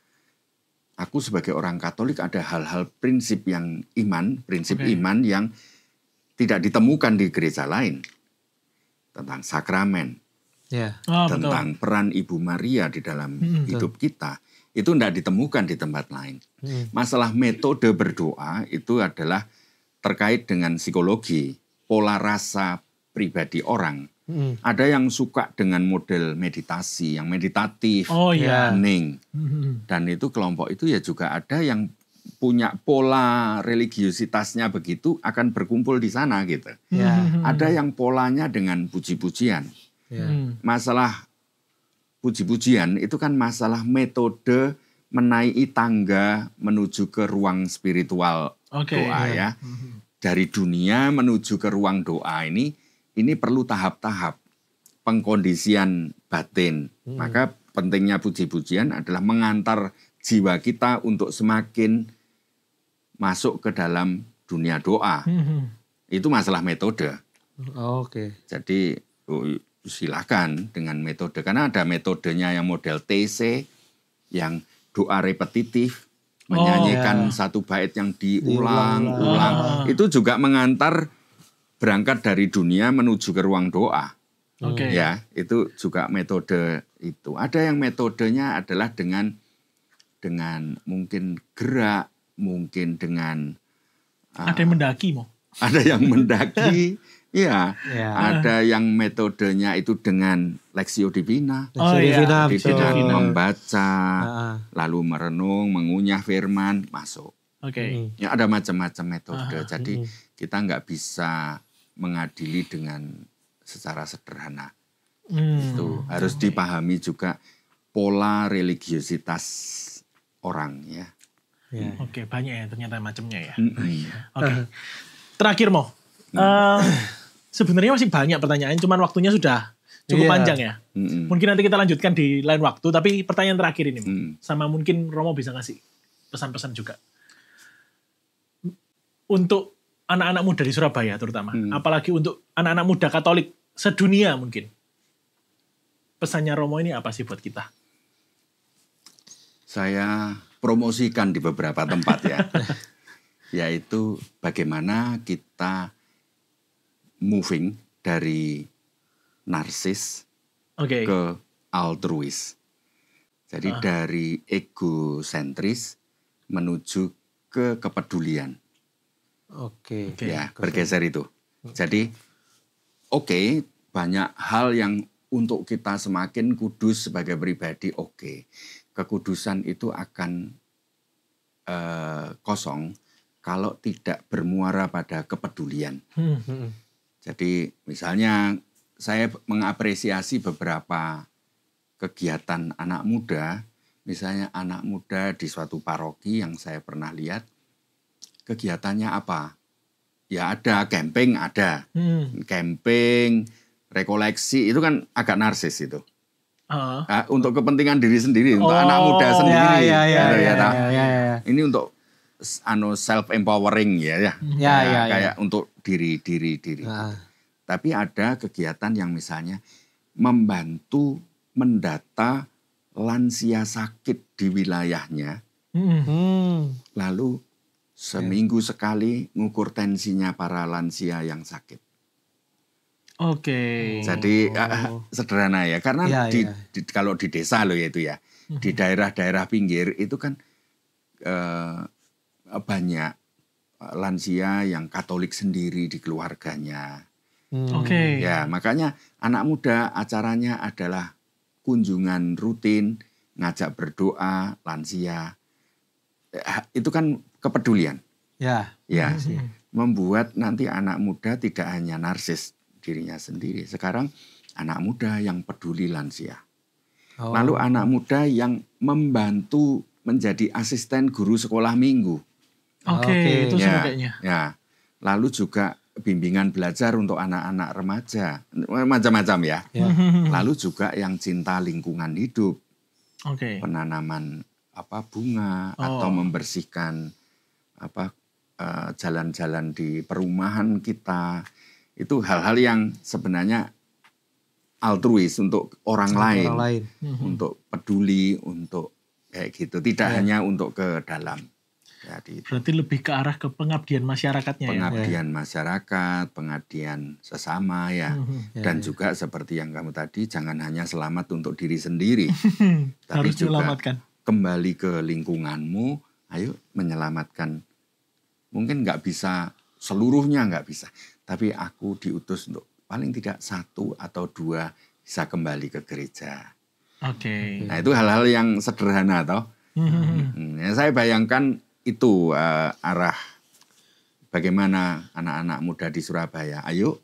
aku sebagai orang Katolik ada hal-hal prinsip iman yang tidak ditemukan di gereja lain. Tentang sakramen. Tentang peran Ibu Maria di dalam hidup kita, itu tidak ditemukan di tempat lain. Masalah metode berdoa itu adalah terkait dengan psikologi, pola rasa pribadi orang. Ada yang suka dengan model meditasi, yang meditatif, Oh iya. hening. Dan itu kelompok itu ya juga ada yang punya pola religiusitasnya begitu akan berkumpul di sana gitu. Ada yang polanya dengan puji-pujian. Masalah puji-pujian itu kan masalah metode menaiki tangga menuju ke ruang spiritual doa ya. Dari dunia menuju ke ruang doa ini perlu tahap-tahap pengkondisian batin. Maka pentingnya puji-pujian adalah mengantar jiwa kita untuk semakin masuk ke dalam dunia doa. Itu masalah metode. Jadi silakan dengan metode. Karena ada metodenya yang model TC, yang doa repetitif, menyanyikan satu bait yang diulang-ulang. Itu juga mengantar berangkat dari dunia menuju ke ruang doa. Ya, itu juga metode itu. Ada yang metodenya adalah dengan mungkin gerak, mungkin dengan ada yang mendaki mau. Ada yang mendaki, ya. Ada yang metodenya itu dengan Lexio Divina. Divina membaca, lalu merenung, mengunyah firman, masuk. Ya, ada macam-macam metode. Jadi kita nggak bisa mengadili dengan secara sederhana. Itu harus dipahami juga pola religiositas orang ya. Banyak ya ternyata macamnya ya. Terakhir Mo, sebenarnya masih banyak pertanyaan, cuman waktunya sudah cukup panjang ya. Mungkin nanti kita lanjutkan di lain waktu, tapi pertanyaan terakhir ini, sama mungkin Romo bisa ngasih pesan-pesan juga. Untuk anak-anak muda di Surabaya terutama, apalagi untuk anak-anak muda Katolik sedunia mungkin. Pesannya Romo ini apa sih buat kita? Saya promosikan di beberapa tempat ya. Yaitu bagaimana kita moving dari narsis ke altruis. Jadi dari egosentris menuju ke kepedulian. Ya, bergeser itu. Jadi banyak hal yang untuk kita semakin kudus sebagai pribadi Kekudusan itu akan kosong kalau tidak bermuara pada kepedulian. Jadi misalnya saya mengapresiasi beberapa kegiatan anak muda, misalnya anak muda di suatu paroki yang saya pernah lihat, kegiatannya apa? Ya ada camping, camping, rekoleksi, itu kan agak narsis itu. Untuk kepentingan diri sendiri, untuk anak muda sendiri. Ini untuk self empowering kayak untuk diri. Tapi ada kegiatan yang misalnya membantu mendata lansia sakit di wilayahnya, lalu seminggu sekali ngukur tensinya para lansia yang sakit. Jadi sederhana ya, karena kalau di desa loh ya itu ya, di daerah-daerah pinggir itu kan banyak lansia yang Katolik sendiri di keluarganya. Ya, makanya anak muda acaranya adalah kunjungan rutin, ngajak berdoa lansia. Itu kan kepedulian. Membuat nanti anak muda tidak hanya narsis dirinya sendiri. Sekarang anak muda yang peduli lansia. Lalu anak muda yang membantu menjadi asisten guru sekolah minggu. Itu sebagainya. Ya. Lalu juga bimbingan belajar untuk anak-anak remaja, macam-macam ya. Lalu juga yang cinta lingkungan hidup. Penanaman bunga atau membersihkan jalan-jalan di perumahan kita. Itu hal-hal yang sebenarnya altruis untuk orang lain. Untuk peduli, untuk kayak gitu. Tidak hanya untuk ke dalam. Jadi, berarti lebih ke arah ke pengabdian masyarakatnya. Pengabdian masyarakat, pengabdian sesama ya. Dan juga seperti yang kamu tadi, jangan hanya selamat untuk diri sendiri. Tapi harus juga menyelamatkan. Kembali ke lingkunganmu, ayo menyelamatkan. Mungkin nggak bisa, seluruhnya nggak bisa. Tapi aku diutus untuk paling tidak 1 atau 2 bisa kembali ke gereja. Oke. Nah itu hal-hal yang sederhana toh. Ya, saya bayangkan itu arah bagaimana anak-anak muda di Surabaya. Ayo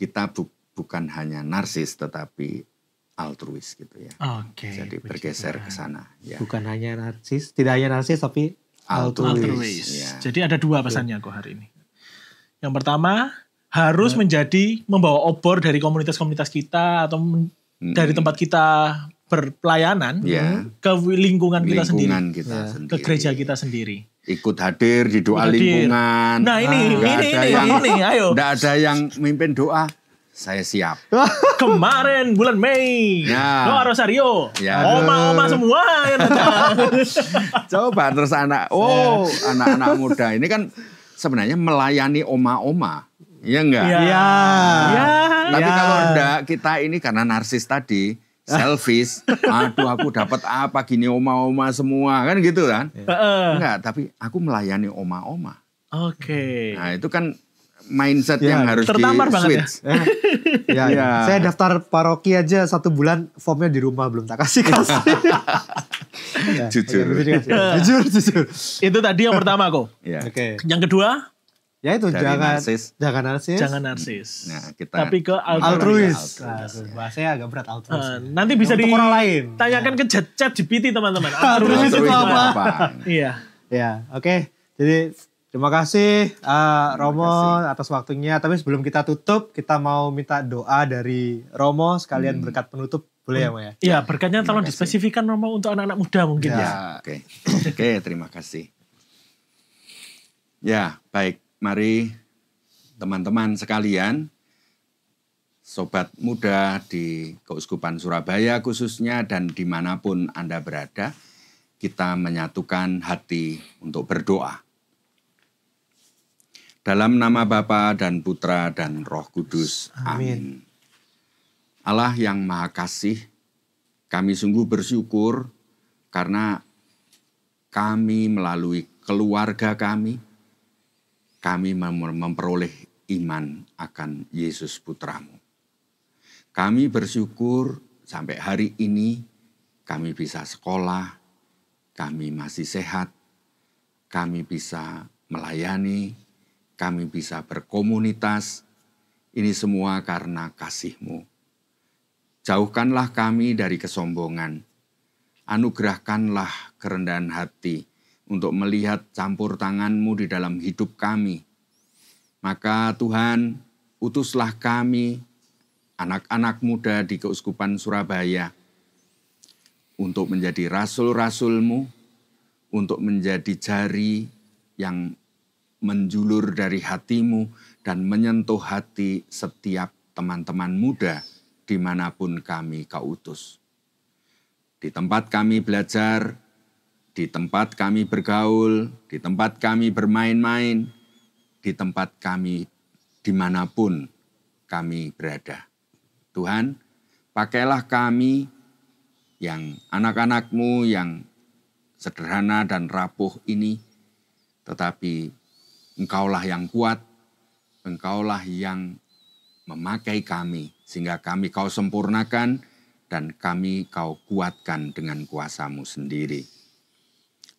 kita bukan hanya narsis tetapi altruis gitu ya. Oke. Jadi bergeser ke sana. Ya. Bukan hanya narsis, tidak hanya narsis tapi altruis. Ya. Jadi ada 2 pesannya kok hari ini. Yang pertama, harus membawa obor dari komunitas-komunitas kita atau dari tempat kita berpelayanan ke lingkungan kita sendiri. Ke gereja kita sendiri. Ikut hadir di doa lingkungan. Nah ini, ayo. Nggak ada yang mimpin doa. Saya siap. Kemarin bulan Mei, doa Rosario, oma-oma semua yang datang. Coba terus anak-anak muda ini kan sebenarnya melayani oma-oma, ya enggak? Iya. Tapi kalau enggak, kita ini karena narsis tadi, selfish, aduh aku dapat apa gini oma-oma semua, kan gitu kan? Enggak, tapi aku melayani oma-oma. Oke. Nah itu kan mindset yang harus di-switch. Ya. Saya daftar paroki aja 1 bulan, formnya di rumah belum tak kasih. Jujur. Jujur. Itu tadi yang pertama kok. Oke. Yang kedua, ya itu jangan narsis. Jangan narsis. Nah, kita tapi ke altruis. Bahasanya agak berat altruis. Nanti bisa untuk orang lain. Tanyakan ke chat GPT teman-teman. Altruis itu apa? Iya. Ya, oke. Jadi terima kasih Romo atas waktunya. Tapi sebelum kita tutup, kita mau minta doa dari Romo sekalian berkat penutup. Boleh ya, Mo ya? Iya, berkatnya tolong dispesifikan Romo untuk anak-anak muda mungkin ya. Oke, terima kasih. Ya, baik. Mari teman-teman sekalian, sobat muda di Keuskupan Surabaya khususnya dan dimanapun Anda berada, kita menyatukan hati untuk berdoa. Dalam nama Bapa dan Putra dan Roh Kudus. Amin. Allah yang Maha Kasih, kami sungguh bersyukur karena kami melalui keluarga kami memperoleh iman akan Yesus Putramu. Kami bersyukur sampai hari ini kami bisa sekolah, kami masih sehat, kami bisa melayani, kami bisa berkomunitas. Ini semua karena kasih-Mu. Jauhkanlah kami dari kesombongan. Anugerahkanlah kerendahan hati untuk melihat campur tangan-Mu di dalam hidup kami. Maka Tuhan, utuslah kami, anak-anak muda di Keuskupan Surabaya, untuk menjadi rasul-rasul-Mu, untuk menjadi jari yang menjulur dari hati-Mu dan menyentuh hati setiap teman-teman muda dimanapun kami Kau utus. Di tempat kami belajar, di tempat kami bergaul, di tempat kami bermain-main, di tempat kami dimanapun kami berada. Tuhan, pakailah kami yang anak-anak-Mu yang sederhana dan rapuh ini, tetapi Engkaulah yang kuat, Engkaulah yang memakai kami, sehingga kami Kau sempurnakan dan kami Kau kuatkan dengan kuasa-Mu sendiri.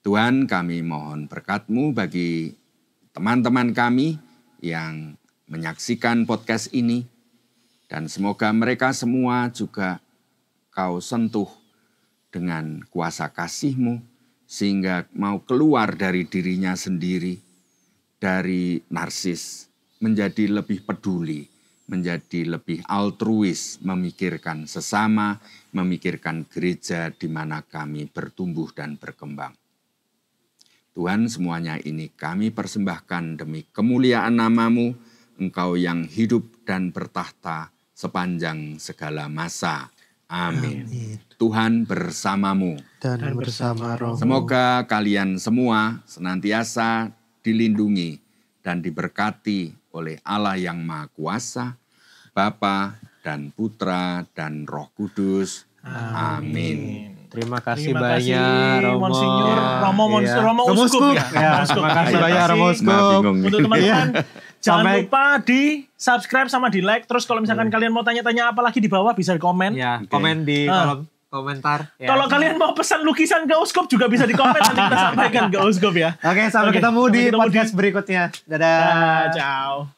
Tuhan, kami mohon berkat-Mu bagi teman-teman kami yang menyaksikan podcast ini, dan semoga mereka semua juga Kau sentuh dengan kuasa kasih-Mu, sehingga mau keluar dari dirinya sendiri, dari narsis, menjadi lebih peduli, menjadi lebih altruis, memikirkan sesama, memikirkan gereja di mana kami bertumbuh dan berkembang. Tuhan, semuanya ini kami persembahkan demi kemuliaan nama-Mu, Engkau yang hidup dan bertahta sepanjang segala masa. Amin. Tuhan bersamamu. Dan bersama roh. Semoga kalian semua senantiasa dilindungi dan diberkati oleh Allah yang Maha Kuasa, Bapa dan Putra dan Roh Kudus. Amin. Terima kasih banyak Romo. Monsinyur Romo Uskup ya. Terima kasih banyak Romo Uskup. Untuk teman-teman Jangan lupa di subscribe sama di like. Terus kalau misalkan kalian mau tanya-tanya apa lagi di bawah bisa di komen. Ya, komen di kolom komentar. Ya. Kalau kalian mau pesan lukisan ke Uskup juga bisa di komen. Nanti kita sampaikan ke Uskup ya. Oke, sampai ketemu di podcast berikutnya. Dadah. Ciao.